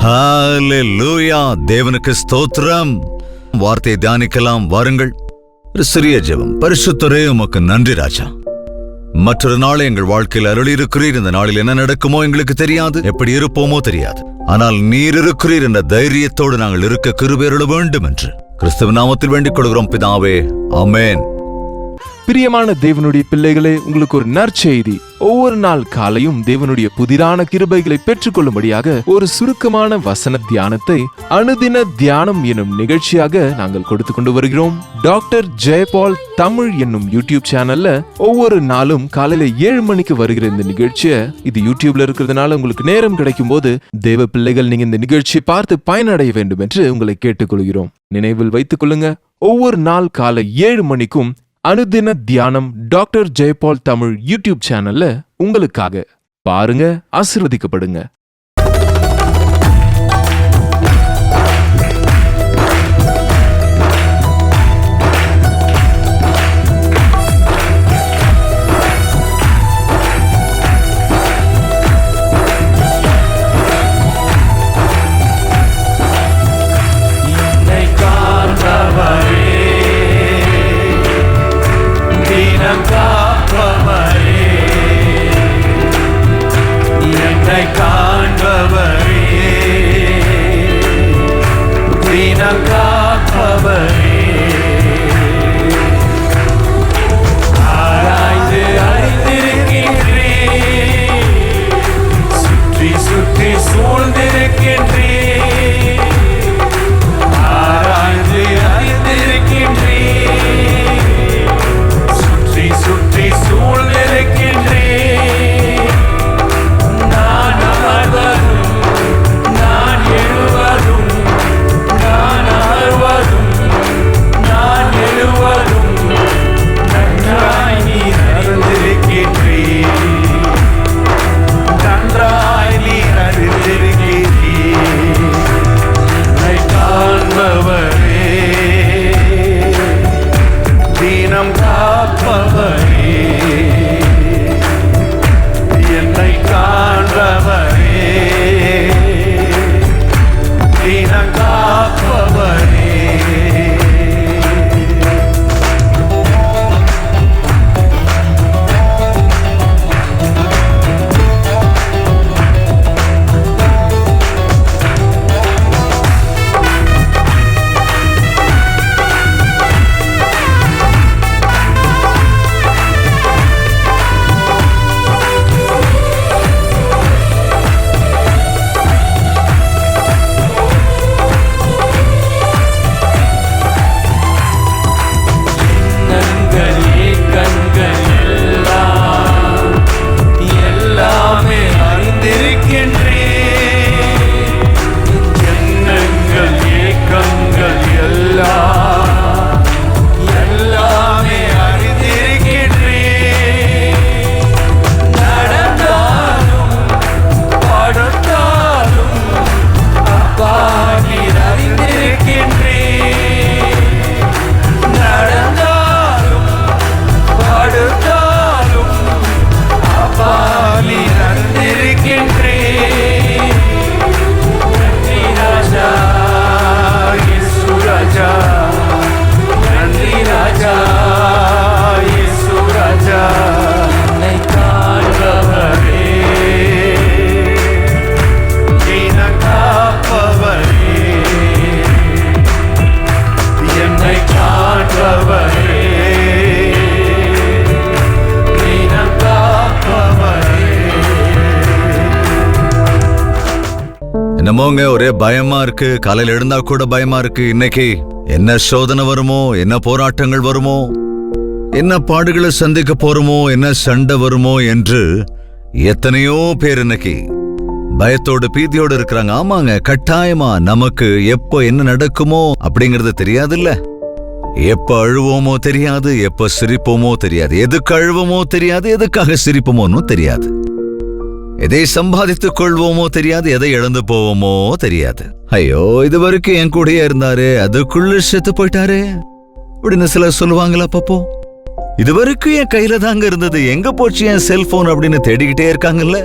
ஹல்லேலூயா, தேவனுக்கு ஸ்தோத்திரம். வார்த்தையை தியானிக்கலாம் வாருங்கள். ஒரு சிறிய ஜெபம். பரிசுத்தரே, உமக்கு நன்றி ராஜா. மற்றொரு நாளை எங்கள் வாழ்க்கையில் அருள் இருக்கிறீர். இந்த நாளில் என்ன நடக்குமோ எங்களுக்கு தெரியாது, எப்படி இருப்போமோ தெரியாது. ஆனால் நீர் இருக்கிறீர் என்ற தைரியத்தோடு நாங்கள் இருக்க கிருபை அருள வேண்டும் என்று கிறிஸ்துவ நாமத்தில் வேண்டிக் கொள்கிறோம் பிதாவே, ஆமென். பிரியமான தேவனுடைய பிள்ளைகளே, உங்களுக்கு ஒரு நற்செய்தி. ஒவ்வொரு நாள் காலையும் தேவனுடைய புதிரான கிருபைகளை பெற்றுக்கொள்ளும்படியாக ஒரு சுருக்கமான வசன தியானத்தை அனுதின தியானம் என்னும் நிகழ்ச்சியாக நாங்கள் கொடுத்து கொண்டு வருகிறோம். டாக்டர் ஜெயபால் தமிழ் என்னும் யூடியூப் சேனல்ல ஒவ்வொரு நாளும் காலையில 7 மணிக்கு வருகிற இந்த நிகழ்ச்சியை, இது யூடியூப்ல இருக்கிறதுனால உங்களுக்கு நேரம் கிடைக்கும் போது தேவ பிள்ளைகள் நீங்க இந்த நிகழ்ச்சியை பார்த்து பயனடைய வேண்டும் என்று உங்களை கேட்டுக்கொள்கிறோம். நினைவில் வைத்துக் கொள்ளுங்க, ஒவ்வொரு நாள் காலை 7 மணிக்கும் அனுதின தியானம் டாக்டர் ஜெயபால் தமிழ் யூடியூப் சேனல்ல உங்களுக்காக பாருங்க, ஆசீர்வதிக்கப்படுங்க. என்னமோங்க ஒரே பயமா இருக்கு. காலையில எழுந்தா கூட பயமா இருக்கு. இன்னைக்கு என்ன சோதனை வருமோ, என்ன போராட்டங்கள் வருமோ, என்ன பாடுகளை சந்திக்க போறோமோ, என்ன சண்டை வருமோ என்று எத்தனையோ பேர் இன்னைக்கு பயத்தோடு பீதியோடு இருக்கிறாங்க. ஆமாங்க, கட்டாயமா நமக்கு எப்போ என்ன நடக்குமோ அப்படிங்கறது தெரியாதுல்ல. எப்ப அழுவோமோ தெரியாது, எப்ப சிரிப்போமோ தெரியாது, எதுக்கு அழுவோமோ தெரியாது, எதுக்காக சிரிப்போமோன்னு தெரியாது, எதை சம்பாதித்துக் கொள்வோமோ தெரியாது, எதை இழந்து போவோமோ தெரியாது. ஐயோ, இது வரைக்கும் என் கூடயே இருந்தாரு, அதுக்குள்ள செத்து போயிட்டாரு அப்படின்னு சிலர் சொல்லுவாங்களா பாப்போ. இது வரைக்கும் என் கையில தாங்க இருந்தது, எங்க போச்சு என் செல்போன் அப்படின்னு தேடிக்கிட்டே இருக்காங்கல்ல.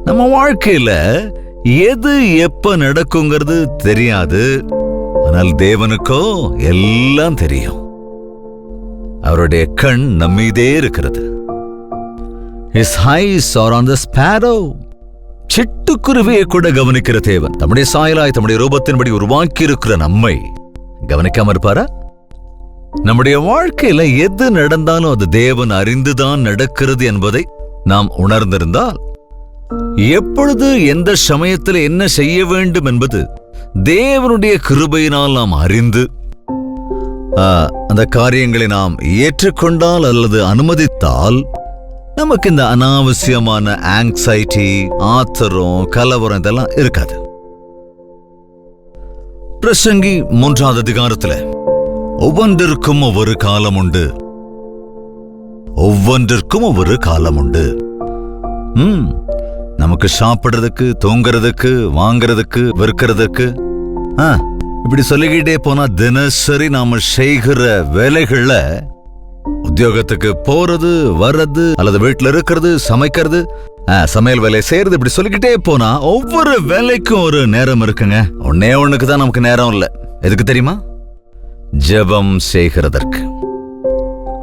நம்ம வாழ்க்கையில எது எப்ப நடக்குங்கிறது தெரியாது. ஆனால் தேவனுக்கோ எல்லாம் தெரியும். அவருடைய கண் நம்மீதே இருக்கிறது. His eyes are on the sparrow. சிட்டுக்குருவியை கூட கவனிக்கிற தேவன் தம்முடைய சாயலாய் தம்முடைய ரூபத்தின்படி உருவாக்கி இருக்கிற நம்மை கவனிக்காம இருப்பாரா? நம்முடைய வாழ்க்கையில எது நடந்தாலும் அது தேவன் அறிந்துதான் நடக்கிறது என்பதை நாம் உணர்ந்திருந்தால், எப்பொழுது எந்த சமயத்தில் என்ன செய்ய வேண்டும் என்பது தேவனுடைய கிருபையினால் நாம் அறிந்து அந்த காரியங்களை நாம் ஏற்றுக்கொண்டால் அல்லது அனுமதித்தால், நமக்கு இந்த அனாவசியமான ஆங்ஸைட்டி, ஆத்திரம், கலவரம் இதெல்லாம் இருக்காது. பிரசங்கி 3ஆவது அதிகாரத்துல ஒவ்வொன்றிற்கும் ஒவ்வொரு காலம் உண்டு, ஒவ்வொன்றிற்கும் ஒவ்வொரு காலம் உண்டு. நமக்கு சாப்பிடுறதுக்கு, தூங்குறதுக்கு, வாங்கறதுக்கு, விற்கிறதுக்கு, இப்படி சொல்லிக்கிட்டே போனா தினசரி நாம செய்கிற வேலைகள்ல உத்தியோகத்துக்கு போறது, வர்றது, அல்லது வீட்டுல இருக்கிறது, சமைக்கிறது, சமையல் வேலை செய்யறது, இப்படி சொல்லிக்கிட்டே போனா ஒவ்வொரு வேலைக்கும் ஒரு நேரம் இருக்குங்க. ஒன்னே ஒண்ணுக்கு தான் நமக்கு நேரம் இல்ல. எதுக்கு தெரியுமா? ஜெபம் செய்கிறதற்கு.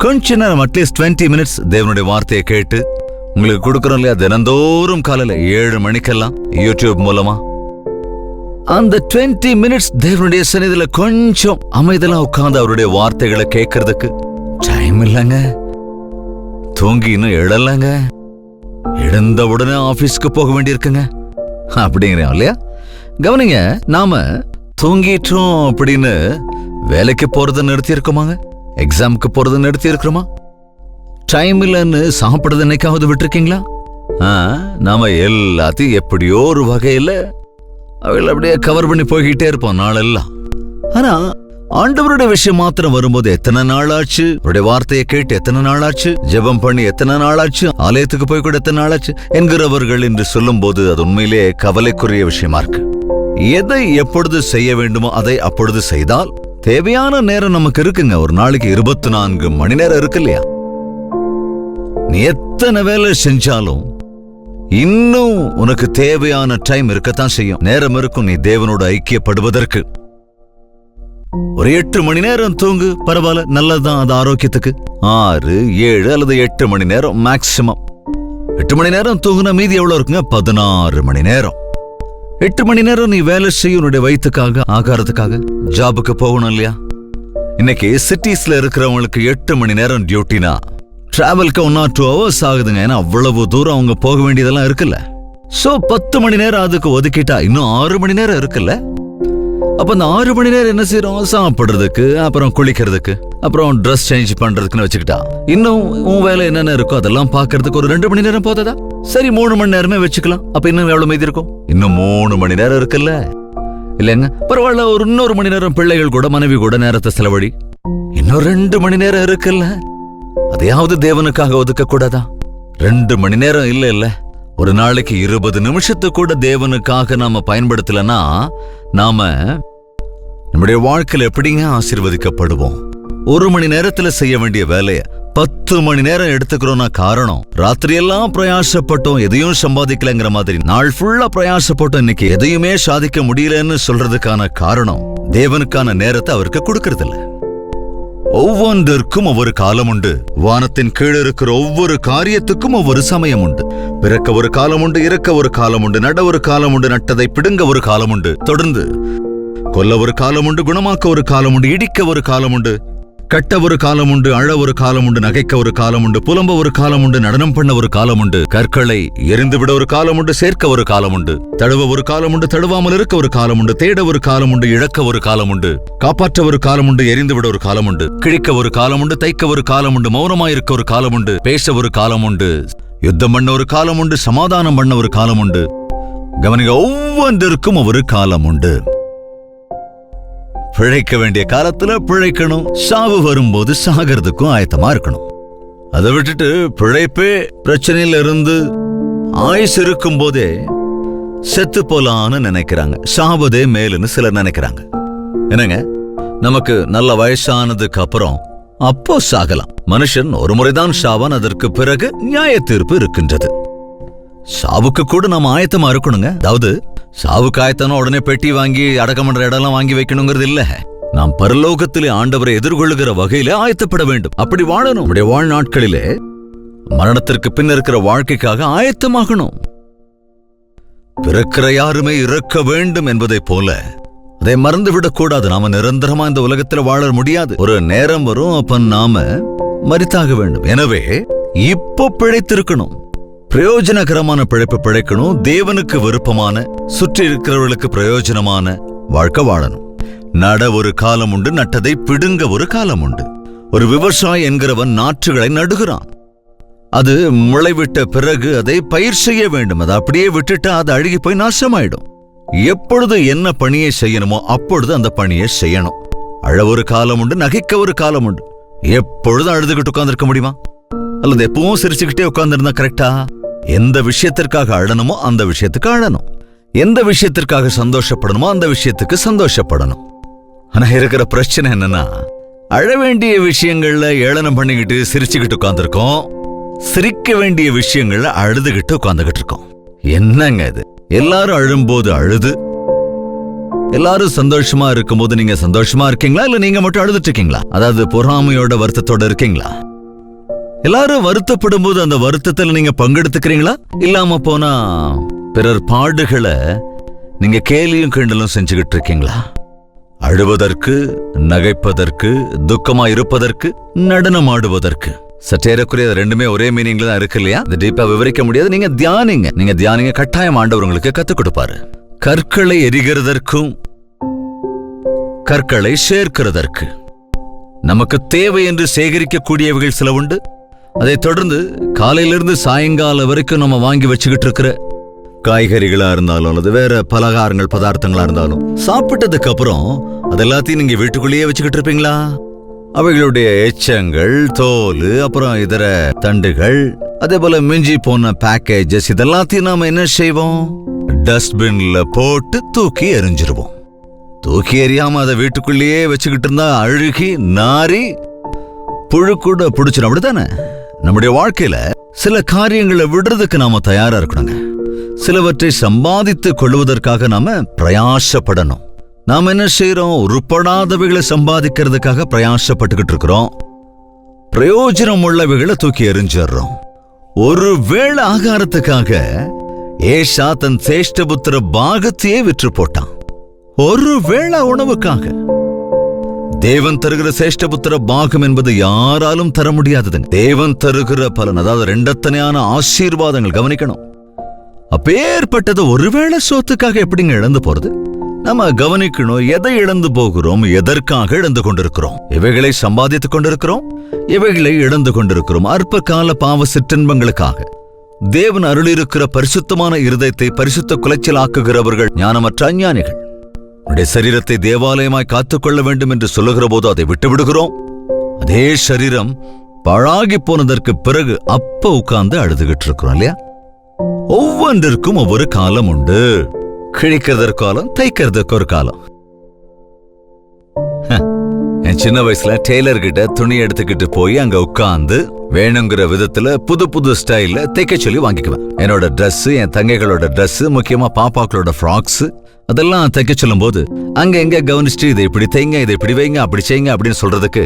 கொஞ்ச நேரம், அட்லீஸ்ட் 20 minutes தேவனுடைய வார்த்தையை கேட்டு உங்களுக்கு கொடுக்கறோம் இல்லையா? தினந்தோறும் காலையில 7 மணிக்கெல்லாம் யூடியூப் மூலமா அந்த 20 minutes தேவனுடைய சந்நிதியில கொஞ்சம் அமைதலா உட்கார்ந்து அவருடைய வார்த்தைகளை கேட்கறதுக்கு டைம் இல்லைங்க. தூங்கி இன்னும் எழலங்க, எழுந்த உடனே ஆபீஸ்க்கு போக வேண்டியிருக்குங்க அப்படிங்கிறோம் இல்லையா? கவனிங்க, நாம தூங்கிட்டோம் அப்படின்னு வேலைக்கு போறதை நிறுத்தி இருக்கோமாங்க? எக்ஸாமுக்கு போறதை நிறுத்தி இருக்கிறோமா? டைம் இல்லைன்னு சாப்பிடுறது என்னைக்காவது விட்டுருக்கீங்களா? நாம எல்லாத்தையும் எப்படியோ ஒரு வகையில அவள் அப்படியே கவர் பண்ணி போய்கிட்டே இருப்போம் நாளெல்லாம். ஆனா ஆண்டவருடைய விஷயம் மாத்திரம் வரும்போது எத்தனை நாளாச்சு, அவருடைய வார்த்தையை கேட்டு எத்தனை நாளாச்சு, ஜெபம் பண்ணி எத்தனை நாளாச்சு, ஆலயத்துக்கு போய் கூட எத்தனை நாளாச்சு என்கிறவர்கள் என்று சொல்லும் போது அது உண்மையிலே கவலைக்குரிய விஷயமா இருக்கு. எதை எப்பொழுது செய்ய வேண்டுமோ அதை அப்பொழுது செய்தால் தேவையான நேரம் நமக்கு இருக்குங்க. ஒரு நாளைக்கு 24 மணி நேரம் இருக்கு இல்லையா? நீ எத்தனை வேலை செஞ்சாலும் இன்னும் உனக்கு தேவையான டைம் இருக்கத்தான் செய்யும், நேரம் இருக்கும் நீ தேவனோடு ஐக்கியப்படுவதற்கு. ஒரு 8 மணி நேரம் தூங்கு, பரவாயில்ல, நல்லதுதான், அது ஆரோக்கியத்துக்கு. 6, 7 அல்லது 8 மணி நேரம் மேக்சிமம். 8 மணி நேரம் தூங்குனா மீதி எவ்வளவு இருக்குங்க? 16 மணி நேரம். 8 மணி நேரம் நீ வேலை செய்ய, உன்னுடைய வயிற்றுக்காக, ஆகாரத்துக்காக. ஜாபுக்கு போகணும் இல்லையா? இன்னைக்கு சிட்டிஸ்ல இருக்கிறவங்களுக்கு 8 மணி நேரம் டியூட்டினா டிராவலுக்கு 1 or 2 hours ஆகுதுங்க. ஏன்னா அவ்வளவு தூரம் அவங்க போக வேண்டியதெல்லாம் இருக்குல்ல. சோ 10 மணி நேரம் அதுக்கு ஒதுக்கிட்டா இன்னும் 6 மணி நேரம் இருக்குல்ல. அப்ப அந்த 6 மணி நேரம் என்ன செய்யறோம்? சாப்பிடுறதுக்கு, அப்புறம் குளிக்கிறதுக்கு, அப்புறம் ட்ரெஸ் சேஞ்ச் பண்றதுக்குன்னு வச்சுக்கிட்டா இன்னும் உன் வேலை என்னென்ன இருக்கோ அதெல்லாம் பாக்குறதுக்கு ஒரு 2 மணி நேரம் போதா? சரி, 3 மணி நேரமே வச்சுக்கலாம். அப்ப இன்னும் எவ்வளவு மீதி இருக்கும்? இன்னும் 3 மணி நேரம் இருக்குல்ல. இல்லைங்க, பரவாயில்ல, ஒரு இன்னொரு மணி நேரம் பிள்ளைகள் கூட, மனைவி கூட நேரத்தை செலவழி. இன்னும் 2 மணி நேரம் இருக்குல்ல. அதையாவது தேவனுக்காக ஒதுக்க கூடாதா? 2 மணி நேரம் இல்ல, ஒரு நாளைக்கு 20 நிமிஷத்தை கூட தேவனுக்காக நாம பயன்படுத்தலன்னா நாம நம்முடைய வாழ்க்கையில எப்படிங்க ஆசீர்வதிக்கப்படுவோம்? 1 மணி நேரத்துல செய்ய வேண்டிய வேலைய 10 மணி நேரம் எடுத்துக்கிறோம்னா காரணம், ராத்திரியெல்லாம் பிரயாசப்பட்டோம் எதையும் சம்பாதிக்கலங்கிற மாதிரி, நாள் ஃபுல்லா பிரயாசப்பட்டோம் இன்னைக்கு எதையுமே சாதிக்க முடியலன்னு சொல்றதுக்கான காரணம் தேவனுக்கான நேரத்தை அவருக்கு கொடுக்கறது இல்ல. ஒவ்வொன்றிற்கும் ஒவ்வொரு காலம் உண்டு. வானத்தின் கீழ் இருக்கிற ஒவ்வொரு காரியத்துக்கும் ஒவ்வொரு சமயம் உண்டு. பிறக்க ஒரு காலம் உண்டு, இறக்க ஒரு காலம் உண்டு, நட ஒரு காலம் உண்டு, நட்டதை பிடுங்க ஒரு காலம் உண்டு, தொடர்ந்து கொல்ல ஒரு காலம் உண்டு, குணமாக்க ஒரு காலம் உண்டு, இடிக்க ஒரு காலம் உண்டு, கட்ட ஒரு காலம் உண்டு, அழ ஒரு காலம் உண்டு, நகைக்க ஒரு காலம் உண்டு, புலம்ப ஒரு காலம் உண்டு, நடனம் பண்ண ஒரு காலம் உண்டு, கற்களை எரிந்துவிட ஒரு காலம் உண்டு, சேர்க்க ஒரு காலம் உண்டு, தழுவ ஒரு காலம் உண்டு, தழுவாமல் இருக்க ஒரு காலம் உண்டு, தேட ஒரு காலம் உண்டு, இழக்க ஒரு காலம் உண்டு, காப்பாற்ற ஒரு காலம் உண்டு, எரிந்துவிட ஒரு காலம் உண்டு, கிழிக்க ஒரு காலம் உண்டு, தைக்க ஒரு காலம் உண்டு, மௌனமாயிருக்க ஒரு காலம் உண்டு, பேச ஒரு காலம் உண்டு, யுத்தம் பண்ண ஒரு காலம் உண்டு, சமாதானம் பண்ண ஒரு காலம் உண்டு. கவனிங்க, ஒவ்வொன்றிற்கும் ஒவ்வொரு காலம் உண்டு. பிழைக்க வேண்டிய காலத்துல பிழைக்கணும், சாவு வரும்போது சாகிறதுக்கும் ஆயத்தமா இருக்கணும். அதை விட்டுட்டு பிழைப்பே பிரச்சனையில இருந்து ஆயுசு இருக்கும் போதே செத்து போலான்னு நினைக்கிறாங்க, சாவதே மேலுன்னு சிலர் நினைக்கிறாங்க. என்னங்க, நமக்கு நல்ல வயசானதுக்கு அப்புறம் அப்போ சாகலாம். மனுஷன் ஒரு முறைதான் சாவான், அதற்கு பிறகு நியாய தீர்ப்பு இருக்கின்றது. சாவுக்கு கூட நாம ஆயத்தமா இருக்கணுங்க. அதாவது சாவு காயத்தானோ உடனே பெட்டி வாங்கி அடக்கம் பண்ற இடம்லாம் வாங்கி வைக்கணுங்கிறது இல்ல. நாம் பரலோகத்திலே ஆண்டவரை எதிர்கொள்ளுகிற வகையில ஆயத்தப்பட வேண்டும். அப்படி வாழணும். நம்முடைய வாழ்நாட்களிலே மரணத்திற்கு பின் இருக்கிற வாழ்க்கைக்காக ஆயத்தமாகணும். பிறக்கிற யாருமே இறக்க வேண்டும் என்பதை போல அதை மறந்துவிடக் கூடாது. நாம நிரந்தரமா இந்த உலகத்தில் வாழ முடியாது. ஒரு நேரம் வரும், அப்ப நாம மரித்தாக வேண்டும். எனவே இப்போ பிழைத்திருக்கணும். பிரயோஜனகரமான பிழைப்பு பிழைக்கணும். தேவனுக்கு விருப்பமான, சுற்றி இருக்கிறவர்களுக்கு பிரயோஜனமான வாழ்க்கை வாழணும். நட ஒரு காலம் உண்டு, நட்டதை பிடுங்க ஒரு காலம் உண்டு. ஒரு விவசாயி என்கிறவன் நாற்றுகளை நடுகிறான். அது முளைவிட்ட பிறகு அதை பயிர் செய்ய வேண்டும். அதை அப்படியே விட்டுட்டா அது அழுகி போய் நாசமாயிடும். எப்பொழுது என்ன பணியை செய்யணுமோ அப்பொழுது அந்த பணியை செய்யணும். அழ ஒரு காலம் உண்டு, நகைக்க ஒரு காலம் உண்டு. எப்பொழுதும் அழுதுகிட்டு உட்கார்ந்துருக்க முடியுமா? அல்லது எப்பவும் சிரிச்சுக்கிட்டே உட்கார்ந்துருந்தா கரெக்டா? எந்த விஷயத்திற்காக அழணுமோ அந்த விஷயத்துக்கு அழணும். எந்த விஷயத்திற்காக சந்தோஷப்படணுமோ அந்த விஷயத்துக்கு சந்தோஷப்படணும். ஆனா இருக்கிற பிரச்சனை என்னன்னா, அழ வேண்டிய விஷயங்கள்ல ஏளனம் பண்ணிக்கிட்டு சிரிச்சுக்கிட்டு உட்கார்ந்துருக்கோம். சிரிக்க வேண்டிய விஷயங்கள்ல அழுதுகிட்டு உட்கார்ந்துகிட்டு இருக்கோம். என்னங்க இது? எல்லாரும் அழும்போது அழுது, எல்லாரும் சந்தோஷமா இருக்கும்போது நீங்க சந்தோஷமா இருக்கீங்களா, இல்ல நீங்க மட்டும் அழுதுட்டு இருக்கீங்களா? அதாவது பொறாமையோட வருத்தத்தோட இருக்கீங்களா? எல்லாரும் வருத்தப்படும் போது அந்த வருத்தத்தில் நீங்க பங்கெடுத்துக்கிறீங்களா? இல்லாம போனா பிறர் பாடுகளை நீங்க கேலியும் கிண்டலும் செஞ்சுக்கிட்டு இருக்கீங்களா? அழுவதற்கு, நகைப்பதற்கு, துக்கமா இருப்பதற்கு, நடனம் ஆடுவதற்கு சற்றேறக்குரிய ரெண்டுமே ஒரே மீனிங்ல தான் இருக்கு இல்லையா? இது டீப்பா விவரிக்க முடியாது. நீங்க தியானிங்க. கட்டாயம் ஆண்டவர் உங்களுக்கு கத்துக் கொடுப்பாரு. கற்களை எரிகிறதற்கும் கற்களை சேர்க்கிறதற்கு நமக்கு தேவை என்று சேகரிக்கக்கூடியவைகள் சில உண்டு. அதை தொடர்ந்து காலையிலிருந்து சாயங்காலம் வரைக்கும் நம்ம வாங்கி வச்சுக்கிட்டு இருக்கிற காய்கறிகளா இருந்தாலும் அல்லது வேற பலகாரங்கள் பதார்த்தங்களா இருந்தாலும் சாப்பிட்டதுக்கு அப்புறம் அது எல்லாத்தையும் நீங்க வீட்டுக்குள்ளேயே வச்சுக்கிட்டு இருப்பீங்களா? அவைகளுடைய எச்சங்கள், தோல், அப்புறம் இதர தண்டுகள், அதே போல மிஞ்சி போன பேக்கேஜஸ் இதெல்லாத்தையும் நாம என்ன செய்வோம்? டஸ்ட்பின்ல போட்டு தூக்கி எறிஞ்சிருவோம். தூக்கி எறியாம அதை வீட்டுக்குள்ளேயே வச்சுக்கிட்டு இருந்தா அழுகி நாரி புழு கூட பிடிச்சிடும். அப்படித்தானே? நம்முடைய வாழ்க்கையில சில காரியங்களை விடுறதுக்கு நாம தயாரா இருக்கணுங்க. சிலவற்றை சம்பாதித்துக் கொள்வதற்காக நாம பிரயாசப்படணும். நாம என்ன செய்யறோம்? உருப்படாதவைகளை சம்பாதிக்கிறதுக்காக பிரயாசப்பட்டுக்கிட்டு இருக்கிறோம். பிரயோஜனம் உள்ளவைகளை தூக்கி எறிஞ்சிடுறோம். ஒரு வேளை ஆகாரத்துக்காக ஏஷா தன் சேஷ்டபுத்திர பாகத்தையே விற்று போட்டான். ஒரு வேளை உணவுக்காக. தேவன் தருகிற சேஷ்டபுத்திர பாகம் என்பது யாராலும் தர முடியாததுங்க. தேவன் தருகிற பலன், அதாவது ரெண்டத்தனையான ஆசீர்வாதங்கள். கவனிக்கணும். அப்பேற்பட்டது ஒருவேளை சோத்துக்காக எப்படிங்க இழந்து போறது? நம்ம கவனிக்கணும். எதை இழந்து போகிறோம், எதற்காக இழந்து கொண்டிருக்கிறோம்? இவைகளை சம்பாதித்துக் கொண்டிருக்கிறோம், இவைகளை இழந்து கொண்டிருக்கிறோம். அற்ப கால பாவ சிற்றின்பங்களுக்காக. தேவன் அருளிருக்கிற பரிசுத்தமான இருதயத்தை பரிசுத்த குலைச்சல் ஆக்குகிறவர்கள் ஞானமற்ற அஞ்ஞானிகள். உடைய சரீரத்தை தேவாலயமாய் காத்துக்கொள்ள வேண்டும் என்று சொல்லுகிற போது அதை விட்டுவிடுகிறோம். அதே சரீரம் பழாகி போனதற்கு பிறகு அப்ப உட்கார்ந்து அழுதுகிட்டு இருக்கிறோம் இல்லையா? ஒவ்வொன்றிற்கும் ஒவ்வொரு காலம் உண்டு. கிழிக்கிறதற்கு காலம், தைக்கிறதுக்கு ஒரு காலம். என் சின்ன வயசுல டெய்லர் கிட்ட துணி எடுத்துக்கிட்டு போய் அங்க உட்கார்ந்து வேணுங்கிற விதத்துல புது புது ஸ்டைல்ல தைக்க சொல்லி வாங்கிக்குவேன். என்னோட ட்ரெஸ், என் தங்கைகளோட ட்ரெஸ், முக்கியமா பாப்பாக்களோட ஃப்ராக்ஸ் அதெல்லாம் தைக்க சொல்லும் போது அங்க எங்க கவனிச்சுட்டு இதை இப்படி தைங்க, இதை இப்படி வைங்க, அப்படி செய்யுங்க அப்படின்னு சொல்றதுக்கு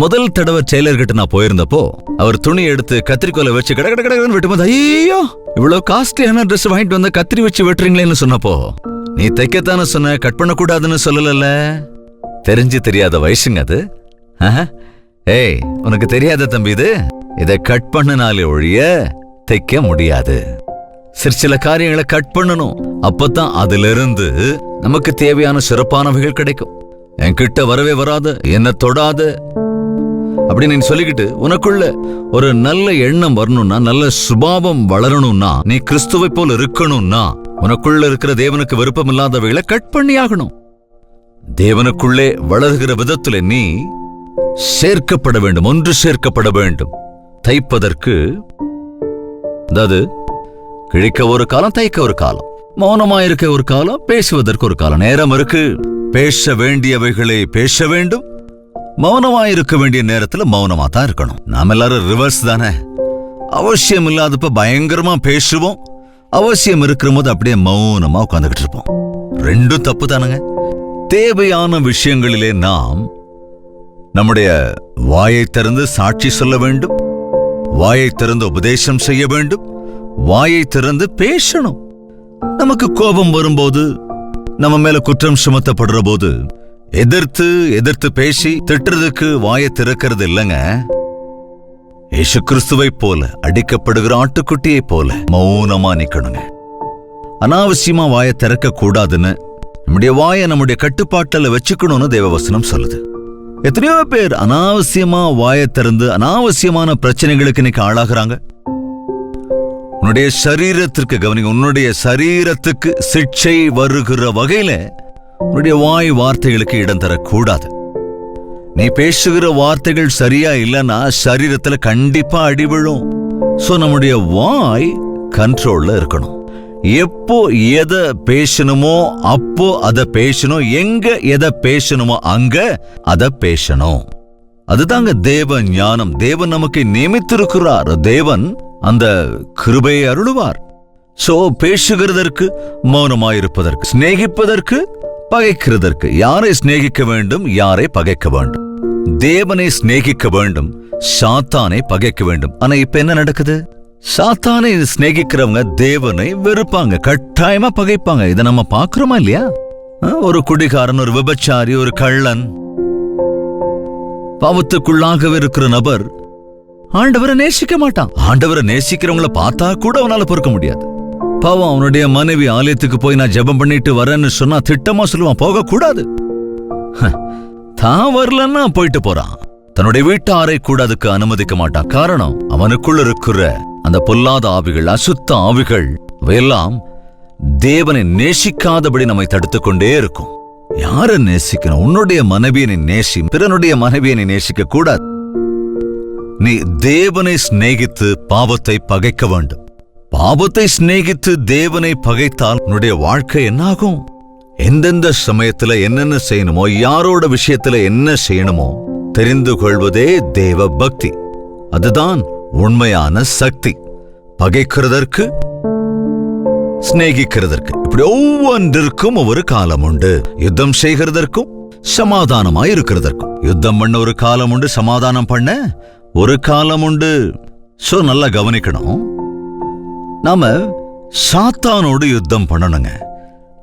முதல் தடவை டெய்லர் கிட்ட நான் போயிருந்தப்போ அவர் துணி எடுத்து கத்திரிக்கோலை வச்சு கடகடன்னு வெட்டும்போது, ஐயோ இவ்வளவு காஸ்ட்லியான ட்ரெஸ் வாங்கிட்டு வந்த கத்திரி வச்சு வெட்டுறீங்களேன்னு சொன்னப்போ, நீ தைக்கத்தானே சொன்ன, கட் பண்ண கூடாதுன்னு சொல்லல. தெரிஞ்சு தெரியாத வயசுங்க அது. ஏய், உனக்கு தெரியாத தம்பி இது, இதை கட் பண்ணனாலே ஒழிய தைக்க முடியாது. சில காரியங்களை கட் பண்ணணும். அப்பதான் அதுல இருந்து நமக்கு தேவையான சிறப்பானவைகள் கிடைக்கும். என்கிட்ட வரவே வராது, என்ன தொடாது அப்படின்னு நீ சொல்லிக்கிட்டு உனக்குள்ள ஒரு நல்ல எண்ணம் வரணும்னா, நல்ல சுபாவம் வளரணும்னா, நீ கிறிஸ்துவை போல இருக்கணும்னா, உனக்குள்ள இருக்கிற தேவனுக்கு விருப்பம் இல்லாதவைகளை கட் பண்ணி ஆகணும். தேவனுக்குள்ளே வளர்கிற விதத்துல நீ சேர்க்கப்பட வேண்டும், ஒன்று சேர்க்கப்பட வேண்டும். தைப்பதற்கு, அதாவது கிழிக்க ஒரு காலம், தைக்க ஒரு காலம், மௌனமா இருக்க ஒரு காலம், பேசுவதற்கு ஒரு காலம். நேரம் இருக்கு, பேச வேண்டியவைகளை பேச வேண்டும். மௌனமா இருக்க வேண்டிய நேரத்துல மௌனமா தான் இருக்கணும். நாம எல்லாரும் ரிவர்ஸ் தானே. அவசியம் இல்லாதப்ப பயங்கரமா பேசுவோம், அவசியம் இருக்கிற போது அப்படியே மௌனமா உட்கார்ந்துகிட்டு இருப்போம். ரெண்டும் தப்பு தானுங்க. தேவையான விஷயங்களிலே நாம் நம்முடைய வாயை திறந்து சாட்சி சொல்ல வேண்டும், வாயை திறந்து உபதேசம் செய்ய வேண்டும், வாயை திறந்து பேசணும். நமக்கு கோபம் வரும்போது, நம்ம மேல குற்றம் சுமத்தப்படுற போது எதிர்த்து பேசி திட்டுறதுக்கு வாயை திறக்கிறது இல்லைங்க. இயேசு கிறிஸ்துவை போல, அடிக்கப்படுகிற ஆட்டுக்குட்டியை போல மௌனமா நிக்கணுங்க. அனாவசியமா வாயை திறக்க கூடாதுன்னு, நம்முடைய வாயை நம்முடைய கட்டுப்பாட்டில் வச்சுக்கணும்னு தேவவசனம் சொல்லுது. எத்தனையோ பேர் அனாவசியமா வாயை திறந்து அனாவசியமான பிரச்சனைகளுக்கு இன்னைக்கு ஆளாகிறாங்க. உன்னுடைய சரீரத்திற்கு கவனிங்க, உன்னுடைய சரீரத்துக்கு சிக்ஷை வருகிற வகையில உன்னுடைய வாய் வார்த்தைகளுக்கு இடம் தரக்கூடாது. நீ பேசுகிற வார்த்தைகள் சரியா இல்லைன்னா சரீரத்துல கண்டிப்பா அடி விழும். சோ நம்முடைய வாய் கண்ட்ரோல்ல இருக்கணும். எப்போ எதை பேசணுமோ அப்போ அதை பேசணும், எங்க எதை பேசணுமோ அங்க அதை பேசணும். அதுதாங்க தேவ ஞானம். தேவன் நமக்கு நியமித்திருக்கிறார். தேவன் அந்த கிருபையை அருளுவார். சோ பேசுகிறதற்கு, மௌனமாயிருப்பதற்கு, சிநேகிப்பதற்கு, பகைக்கிறதற்கு. யாரை சிநேகிக்க வேண்டும், யாரை பகைக்க வேண்டும்? தேவனை சிநேகிக்க வேண்டும், சாத்தானை பகைக்க வேண்டும். ஆனா இப்ப என்ன நடக்குது? சாத்தானை சிநேகிக்கிறவங்க தேவனை வெறுப்பாங்க, கட்டாயமா பகைப்பாங்க. இதை நம்ம பாக்குறோமா இல்லையா? ஒரு குடிகாரன், ஒரு விபச்சாரி, ஒரு கள்ளன், பாவத்துக்குள்ளாகவே இருக்கிற நபர் ஆண்டவரை நேசிக்க மாட்டான். ஆண்டவரை நேசிக்கிறவங்களை பார்த்தா கூட அவனால பொறுக்க முடியாது. பாவம், அவனுடைய மனைவி ஆலயத்துக்கு போய் நான் ஜெபம் பண்ணிட்டு வரேன்னு சொன்னா திட்டமா சொல்லுவான், போக கூடாது. தான் வரலன்னா போயிட்டு போறான். தன்னுடைய வீட்டாரை கூட அதுக்கு அனுமதிக்க மாட்டான். காரணம், அவனுக்குள்ள இருக்கிற அந்த பொல்லாத ஆவிகள், அசுத்த ஆவிகள் அவையெல்லாம் தேவனை நேசிக்காதபடி நம்மை தடுத்துக்கொண்டே இருக்கும். யார நேசிக்கணும்? உன்னுடைய மனைவியை நேசி, பிறனுடைய மனைவியை நேசிக்க கூடாது. நீ தேவனை சிநேகித்து பாவத்தை பகைக்க வேண்டும். பாவத்தை சிநேகித்து தேவனை பகைத்தால் உன்னுடைய வாழ்க்கை என்னாகும்? எந்தெந்த சமயத்துல என்னென்ன செய்யணுமோ, யாரோட விஷயத்துல என்ன செய்யணுமோ தெரிந்து கொள்வதே தேவ பக்தி. அதுதான் உண்மையான சக்தி. பகைக்கிறதற்கு, சிநேகிக்கிறதற்கு, இப்படி ஒவ்வொன்றிற்கும் ஒரு காலம் உண்டு. யுத்தம் செய்கிறதற்கும் சமாதானமாய் இருக்கிறதற்கும். யுத்தம் பண்ண ஒரு காலம் உண்டு, சமாதானம் பண்ண ஒரு காலம் உண்டு. சோ நல்லா கவனிக்கணும். நாம சாத்தானோடு யுத்தம் பண்ணணுங்க,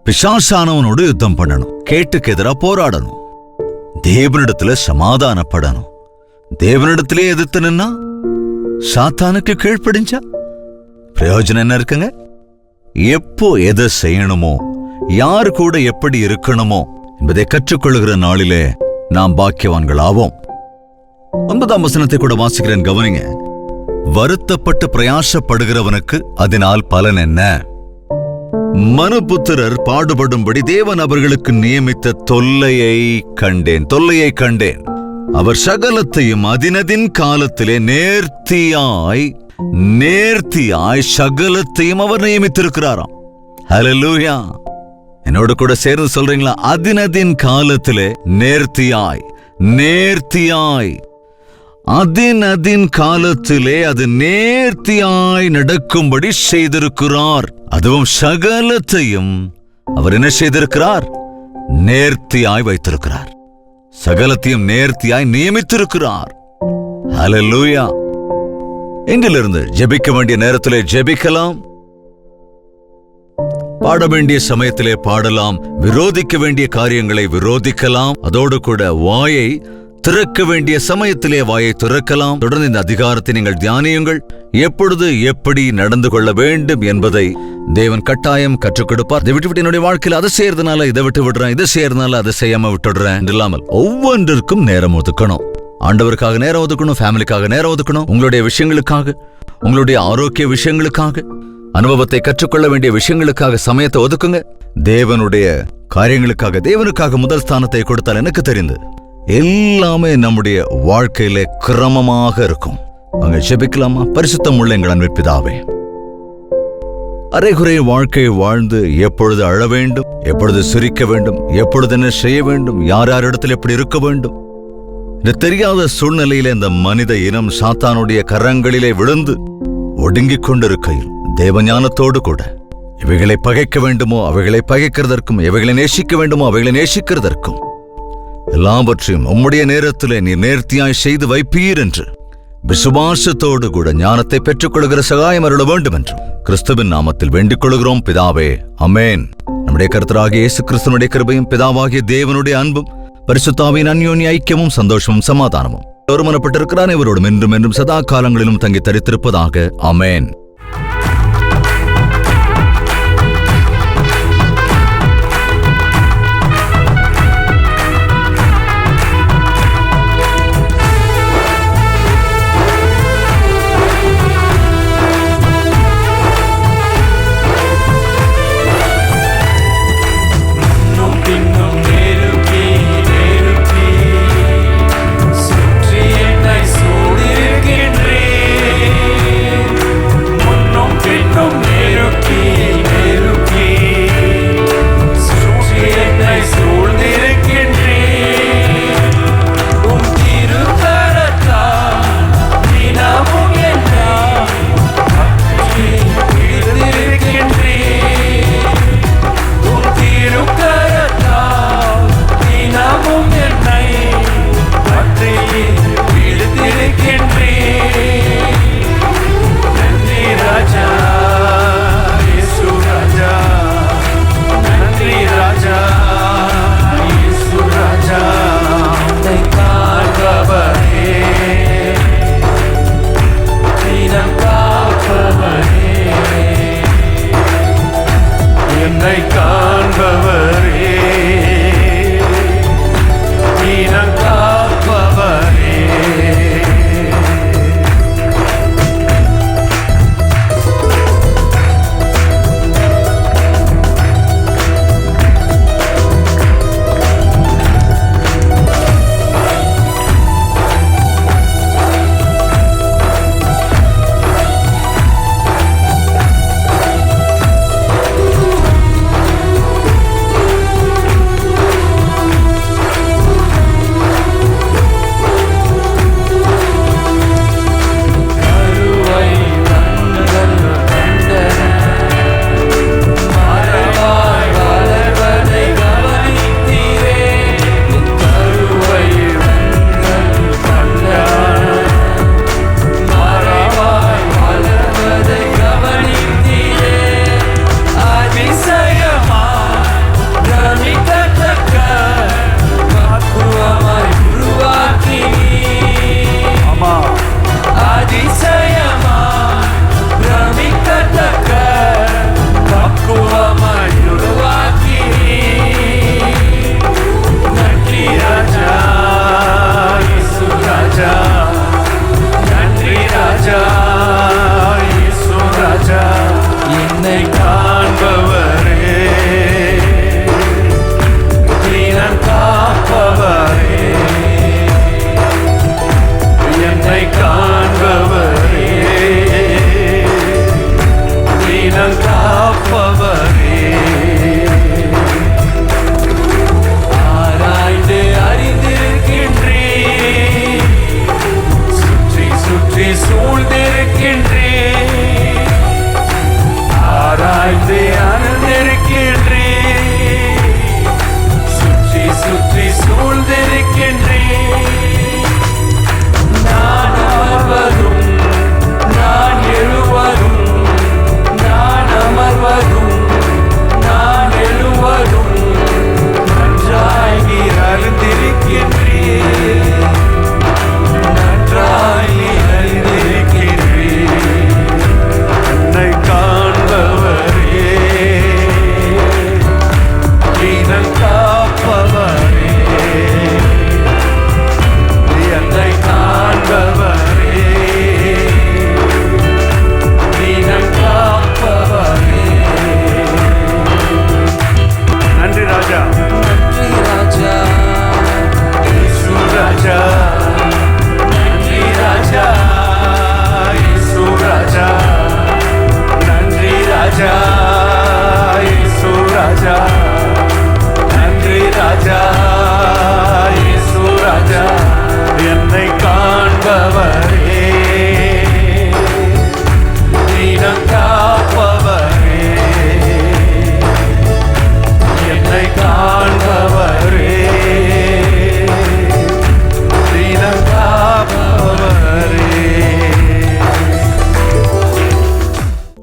பிசாசானவனோடு யுத்தம் பண்ணணும், கேட்டுக்கு எதிராக போராடணும், தேவனிடத்துல சமாதானப்படணும். தேவனிடத்திலே எதிர்த்து நின்னா சாத்தானுக்கு கீழ்ப்படிஞ்சா பிரயோஜனம் என்ன இருக்குங்க? எப்போ எதை செய்யணுமோ, யாரு கூட எப்படி இருக்கணுமோ என்பதை கற்றுக்கொள்கிற நாளிலே நாம் பாக்கியவான்கள் ஆவோம். 9ஆம் வசனத்தை கூட வாசிக்கிறேன், கவனிங்க. வருத்தப்பட்டு பிரயாசப்படுகிறவனுக்கு அதனால் பலன் என்ன? மனுபுத்திரர் பாடுபடும்படி தேவன் அவர்களுக்கு நியமித்த தொல்லையை கண்டேன். அவர் சகலத்தையும் அதினதின் காலத்திலே நேர்த்தியாய் சகலத்தையும் அவர் நியமித்திருக்கிறாராம். ஹல்லேலூயா! என்னோட கூட சேர்ந்து சொல்றீங்களா? அதினதின் காலத்திலே நேர்த்தியாய் அதின் காலத்திலே அது நேர்த்தியாய் நடக்கும்படி செய்திருக்கிறார். அதுவும் சகலத்தையும் அவர் என்ன செய்திருக்கிறார்? நேர்த்தியாய் வைத்திருக்கிறார். சகலத்தையும் நேர்த்தியாய் நியமித்திருக்கிறார். ஹல்லேலூயா! எங்கிலிருந்து ஜெபிக்க வேண்டிய நேரத்திலே ஜெபிக்கலாம், பாட வேண்டிய சமயத்திலே பாடலாம், விரோதிக்க வேண்டிய காரியங்களை விரோதிக்கலாம். அதோடு கூட வாயை திறக்க வேண்டிய சமயத்திலே வாயை திறக்கலாம். தொடர்ந்து இந்த அதிகாரத்தை நீங்கள் தியானியுங்கள். எப்பொழுது எப்படி நடந்து கொள்ள வேண்டும் என்பதை தேவன் கட்டாயம் கற்றுக் கொடுப்பார். இதை விட்டு என்னுடைய வாழ்க்கையில் அதை செய்யறதுனால இதை விட்டு விடுறேன், இதை செய்யறதுனால அதை செய்யாம விட்டுடுறேன் இல்லாமல் ஒவ்வொன்றிற்கும் நேரம் ஒதுக்கணும். ஆண்டவருக்காக நேரம் ஒதுக்கணும், ஃபேமிலிக்காக நேரம் ஒதுக்கணும், உங்களுடைய விஷயங்களுக்காக, உங்களுடைய ஆரோக்கிய விஷயங்களுக்காக, அனுபவத்தை கற்றுக்கொள்ள வேண்டிய விஷயங்களுக்காக சமயத்தை ஒதுக்குங்க. தேவனுடைய காரியங்களுக்காக, தேவனுக்காக முதல் ஸ்தானத்தை கொடுத்தால் எனக்கு தெரிந்து எல்லாமே நம்முடைய வாழ்க்கையில கிரமமாக இருக்கும். அங்க ஜெபிக்கலாமா? பரிசுத்தம் உள்ள எங்கள் அன்பின் பிதாவே, அரைகுறை வாழ்க்கை வாழ்ந்து எப்பொழுது அழ வேண்டும், எப்பொழுது சிரிக்க வேண்டும், எப்பொழுது என்ன செய்ய வேண்டும், யார் யாரிடத்தில் எப்படி இருக்க வேண்டும், இது தெரியாத சூழ்நிலையில இந்த மனித இனம் சாத்தானுடைய கரங்களிலே விழுந்து ஒடுங்கிக் கொண்டிருக்கையில் தேவஞானத்தோடு கூட இவைகளை பகைக்க வேண்டுமோ அவைகளை பகைக்கிறதற்கும், எவைகளை நேசிக்க வேண்டுமோ அவைகளை நேசிக்கிறதற்கும் எல்லாவற்றையும் உம்முடைய நேரத்திலே நீர் நேர்த்தியாய் செய்து வைப்பீர் என்று விசுவாசத்தோடு கூட ஞானத்தை பெற்றுக்கொள்கிற சகாயம் அருள வேண்டும் என்று கிறிஸ்துவின் நாமத்தில் வேண்டிக் கொள்கிறோம் பிதாவே, அமேன். நம்முடைய கர்த்தராகிய இயேசு கிறிஸ்துவினுடைய கிருபையும் பிதாவாகிய தேவனுடைய அன்பும் பரிசுத்தாவின் அந்யோன்ய ஐக்கியமும் சந்தோஷமும் சமாதானமும் ஒருமனப்பட்டிருக்கிற அனைவரோடும் என்றும் என்றும் சதா காலங்களிலும் தங்கி தரித்திருப்பதாக, அமேன். நான் எழுவதும் நான் அமர்வதும்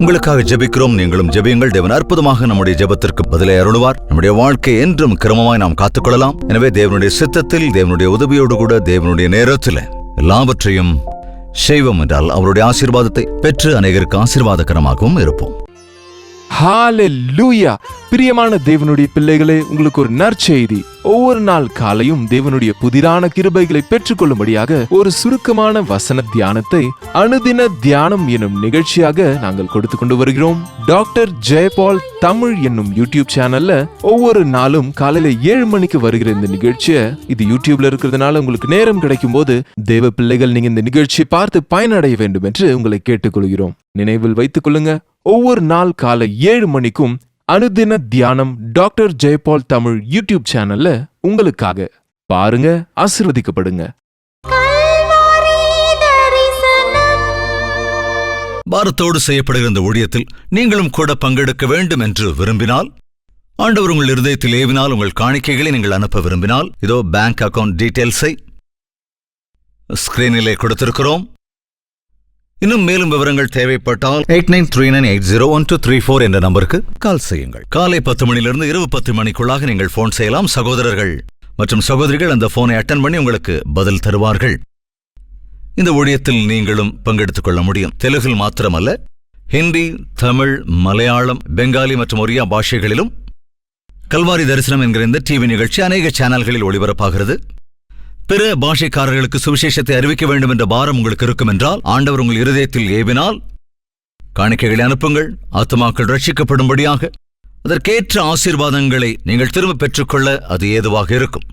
உங்களுக்காக ஜெபிக்கிறோம். நீங்களும் ஜெபியுங்கள். தேவன் அற்புதமாக நம்முடைய ஜெபத்திற்கு பதிலை அருளுவார். நம்முடைய வாழ்க்கை என்றும் கிரமமாய் நாம் காத்துக்கொள்ளலாம். எனவே தேவனுடைய சித்தத்தில், தேவனுடைய உதவியோடு கூட, தேவனுடைய நேரத்தில் எல்லாவற்றையும் செய்வோம் என்றால் அவருடைய ஆசீர்வாதத்தை பெற்று அநேகருக்கு ஆசீர்வாதகரமாகவும் இருப்போம். ஹalleluya! பிரியமான தேவனுடைய பிள்ளைகளே, உங்களுக்கு ஒரு நற்செய்தி. ஒவ்வொரு நாள் காலையும் தேவனுடைய புதிரான கிருபைகளை பெற்றுக்கொள்ளும்படியாக ஒரு சுருக்கமான வசன தியானத்தை அனுதின தியானம் என்னும் நிகழ்ச்சியாக நாங்கள் கொடுத்து கொண்டு வருகிறோம். டாக்டர் ஜெயபால் தமிழ் என்னும் யூடியூப் சேனல்ல ஒவ்வொரு நாளும் காலையில 7 மணிக்கு வருகிற இந்த நிகழ்ச்சியை, இது யூடியூப்ல இருக்கிறதுனால உங்களுக்கு நேரம் கிடைக்கும் போது தேவ பிள்ளைகள் நீங்க இந்த நிகழ்ச்சியை பார்த்து பயனடைய வேண்டும் என்று உங்களை கேட்டுக்கொள்கிறோம். நினைவில் வைத்துக் கொள்ளுங்க, ஒவ்வொரு நாள் காலை 7 மணிக்கும் அனுதின தியானம் டாக்டர் ஜெயபால் தமிழ் யூடியூப் சேனல்ல உங்களுக்காக பாருங்க, ஆசீர்வதிக்கப்படுங்க. பாரத்தோடு செய்யப்படுகிற இந்த ஊழியத்தில் நீங்களும் கூட பங்கெடுக்க வேண்டும் என்று விரும்பினால், ஆண்டவர் உங்கள் இருதயத்தில் ஏவினால், உங்கள் காணிக்கைகளை நீங்கள் அனுப்ப விரும்பினால், இதோ பேங்க் அக்கவுண்ட் டீடைல்ஸை ஸ்கிரீனிலே கொடுத்திருக்கிறோம். இன்னும் மேலும் விவரங்கள் தேவைப்பட்டால் 8939801234 என்ற நம்பருக்கு கால் செய்யுங்கள். காலை 10 மணியிலிருந்து இரவு 10 மணிக்குள்ளாக நீங்கள் போன் செய்யலாம். சகோதரர்கள் மற்றும் சகோதரிகள் அந்த போனை அட்டன் பண்ணி உங்களுக்கு பதில் தருவார்கள். இந்த ஊழியத்தில் நீங்களும் பங்கெடுத்துக் கொள்ள முடியும். தெலுங்கில் மாத்திரமல்ல, ஹிந்தி, தமிழ், மலையாளம், பெங்காலி மற்றும் ஒரியா பாஷைகளிலும் கல்வாரி தரிசனம் என்கிற இந்த டிவி நிகழ்ச்சி அநேக சேனல்களில் ஒளிபரப்பாகிறது. பிற பாஷைக்காரர்களுக்கு சுவிசேஷத்தை அறிவிக்க வேண்டும் என்ற பாரம் உங்களுக்கு இருக்கும் என்றால், ஆண்டவர் உங்கள் இருதயத்தில் ஏவினால் காணிக்கைகளை அனுப்புங்கள். ஆத்துமாக்கள் ரட்சிக்கப்படும்படியாக அதற்கேற்ற ஆசீர்வாதங்களை நீங்கள் திரும்ப பெற்றுக்கொள்ள அது ஏதுவாக இருக்கும்.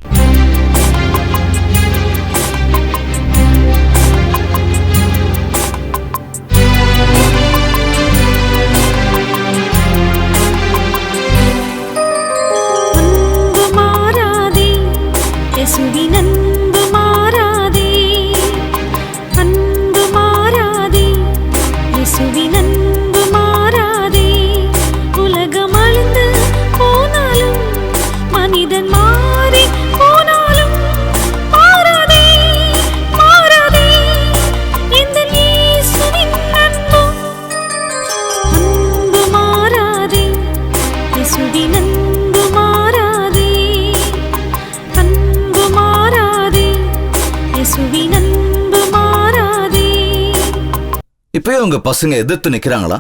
இப்பயே உங்க பசங்க எதிர்த்து நிக்கிறாங்களா?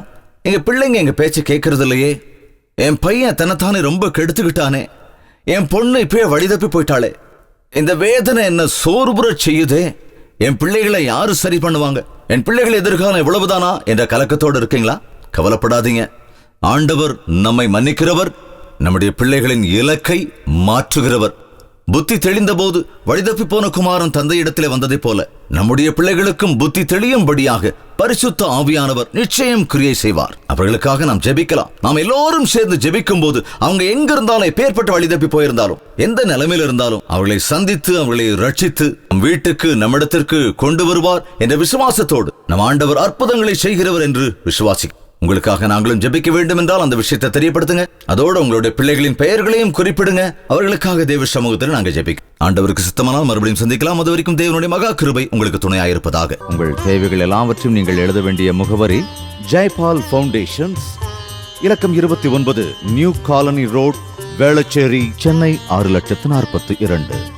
எங்க பிள்ளைங்க எங்க பேச்சு கேட்கறது இல்லையே, என் பையன் தன்னைத்தானே ரொம்ப கெடுத்துக்கிட்டானே, என் பொண்ணு இப்பயே வழிதப்பி போயிட்டாளே, இந்த வேதனை என்ன சோர்வுற செய்யுதே, என் பிள்ளைகளை யாரு சரி பண்ணுவாங்க, என் பிள்ளைகள் எதிர்காலம் எவ்வளவுதானா என்ற கலக்கத்தோடு இருக்கீங்களா? கவலைப்படாதீங்க. ஆண்டவர் நம்மை மன்னிக்கிறவர், நம்முடைய பிள்ளைகளின் இலக்கை மாற்றுகிறவர். புத்தி தெளிந்த போது வழிதப்பி போன குமாரன் தந்தையிடத்திலே வந்ததைப் போல நம்முடைய பிள்ளைகளுக்கும் புத்தி தெளியும்படியாக பரிசுத்த ஆவியானவர் நிச்சயம் கிரியை செய்வார். அவர்களுக்காக நாம் ஜெபிக்கலாம். நாம் எல்லோரும் சேர்ந்து ஜெபிக்கும் போது அவங்க எங்க இருந்தாலும், எப்பேற்பட்ட வழிதப்பி போயிருந்தாலும், எந்த நிலைமையில் இருந்தாலும் அவர்களை சந்தித்து அவர்களை ரட்சித்து நம் வீட்டுக்கு, நம்மிடத்திற்கு கொண்டு வருவார் என்ற விசுவாசத்தோடு நம் ஆண்டவர் அற்புதங்களை செய்கிறவர் என்று விசுவாசி. உங்களுக்காக நாங்களும் ஜெபிக்க வேண்டும் என்றால் அந்த விஷயத்தை தெரியப்படுத்துங்க. அதோடு உங்களுடைய பிள்ளைகளின் பெயர்களையும் குறிப்பிடுங்க. அவர்களுக்காக தேவ சமூகத்தில் நாங்கள் ஜெபிக்க. ஆண்டவருக்கு சித்தமானால் மறுபடியும் சந்திக்கலாம். அது வரைக்கும் தேவனுடைய மகா கிருபை உங்களுக்கு துணையாயிருப்பதாக. உங்கள் தேவைகள் எல்லாவற்றையும் நீங்கள் எழுத வேண்டிய முகவரி ஜெயபால் ஃபவுண்டேஷன்ஸ், இலக்கம் 29, new colony road, Velachery, Chennai 6,42,00,000.